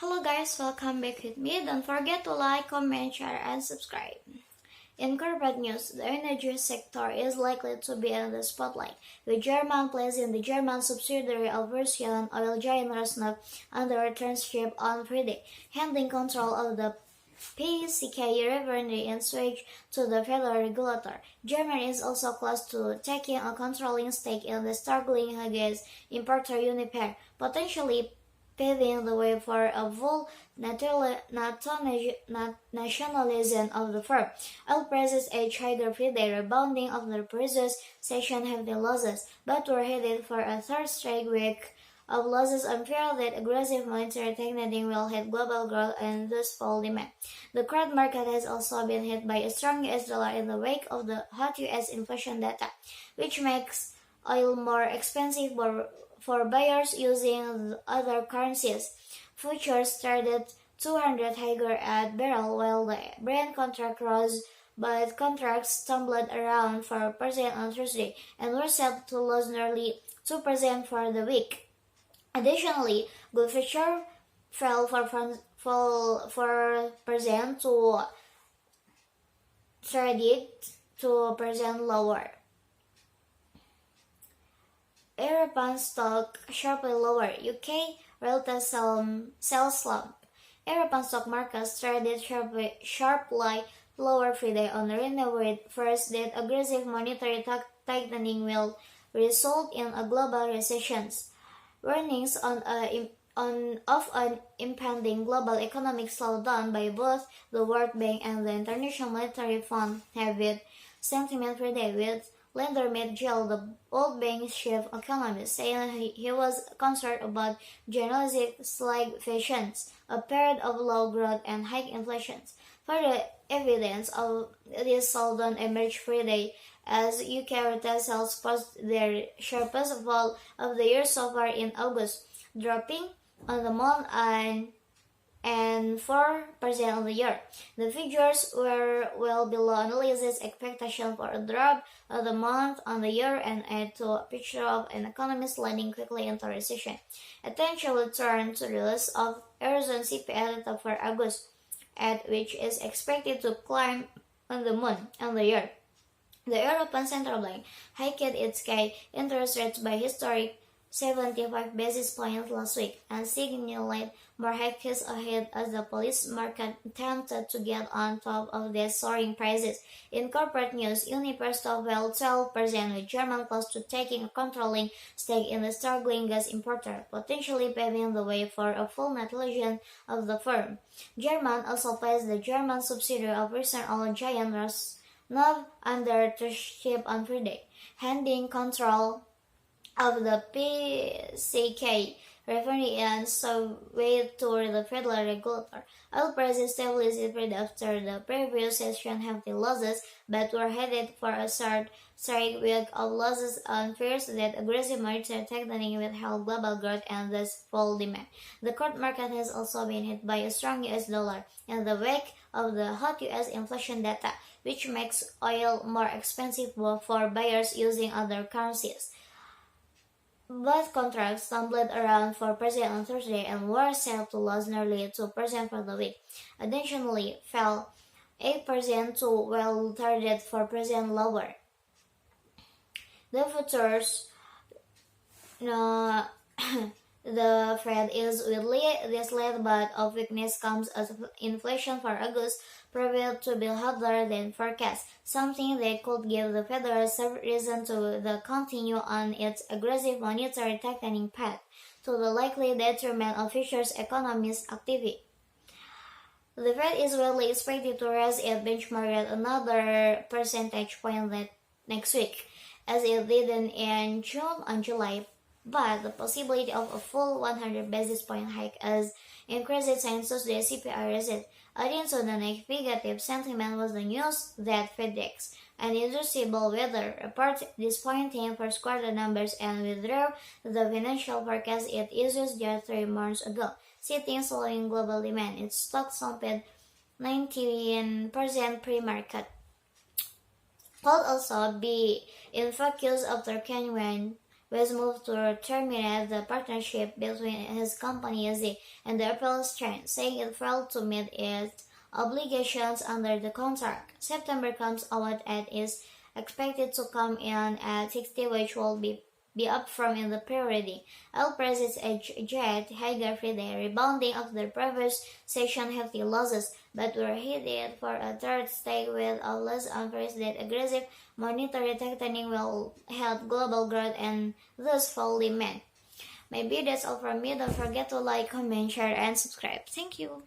Hello guys, welcome back with me. Don't forget to like, comment, share, and subscribe. In corporate news, the energy sector is likely to be in the spotlight, with German placing the German subsidiary of Russian oil giant Rosneft under returnship on Friday, handing control of the PCK refinery and switch to the federal regulator. Germany is also close to taking a controlling stake in the struggling gas importer Uniper, potentially paving the way for a full nationalism of the firm. Oil prices edged higher Friday, rebounding after the previous session heavy losses, but were headed for a third straight week of losses on fear that aggressive monetary tightening will hit global growth and thus fall demand. The crude market has also been hit by a strong US dollar in the wake of the hot US inflation data, which makes oil more expensive for buyers using other currencies. Futures traded 200 higher at barrel while the Brent contract rose, but contracts tumbled around 4% on Thursday and were set to lose nearly 2% for the week. Additionally, gold futures fell 4% to traded 2% lower. European stock sharply lower. UK relative sell slump. European stock markets traded sharply lower Friday on renewed fears that aggressive monetary tightening will result in a global recession. Warnings of an impending global economic slowdown by both the World Bank and the International Monetary Fund have hit sentiment Friday, with lender Matt Gill, the World Bank's chief economist, saying he was concerned about generalized stagflation, a period of low growth and high inflation. Further evidence of this slowdown emerged Friday as UK retail sales posted their sharpest fall of the year so far in August, dropping on the month and 4% on the year. The figures were well below analysts' expectation for a drop of the month on the year and add to a picture of an economy sliding quickly into recession. Attention will turn to the list of Arizona CPI data for August, at which is expected to climb on the month and the year. The European Central Bank hiked its key interest rates by historic 75 basis points last week and signaled more hikes ahead as the police market attempted to get on top of the soaring prices. In corporate news, Uniper stock fell 12% with German close to taking a controlling stake in the struggling gas importer, potentially paving the way for a full nationalisation of the firm. German also placed the German subsidiary of Russian oil giant Rosneft under returnship on Friday, handing control of the PCK refinery and survey to the federal regulator. Oil prices stabilized after the previous session hefty losses, but were headed for a third straight week of losses on fears that aggressive monetary tightening will help global growth and thus fall demand. The crude market has also been hit by a strong US dollar in the wake of the hot US inflation data, which makes oil more expensive for buyers using other currencies. Both contracts tumbled around 4% on Thursday and were set to lose nearly 2% for the week. Additionally, fell 8% to well targeted 4% lower. The futures, no, the Fed is widely misled, but of weakness comes as inflation for August proved to be hotter than forecast, something that could give the Federal Reserve reason to continue on its aggressive monetary tightening path, to the likely detriment of future economic activity. The Fed is widely expected to raise its benchmark rate another percentage point next week, as it did in June and July, but the possibility of a full 100 basis point hike has increased since the CPI reset. Adding to the negative sentiment was the news that FedEx, an industry bellwether, reported disappointing first quarter numbers and withdrew the financial forecast it issued just 3 months ago, citing slowing global demand. Its stock slumped 19% pre-market. Could also be in focus after Canyon West moved to terminate the partnership between his company Z and the April strain, saying it failed to meet its obligations under the contract. September comes out and is expected to come in at 60, which will be up from in the parity. Oil prices edged higher Friday, rebounding after the previous session hefty losses, but were headed for a third stay with a less unprecedented aggressive monetary tightening will help global growth and thus fall demand. Maybe that's all from me. Don't forget to like, comment, share, and subscribe. Thank you.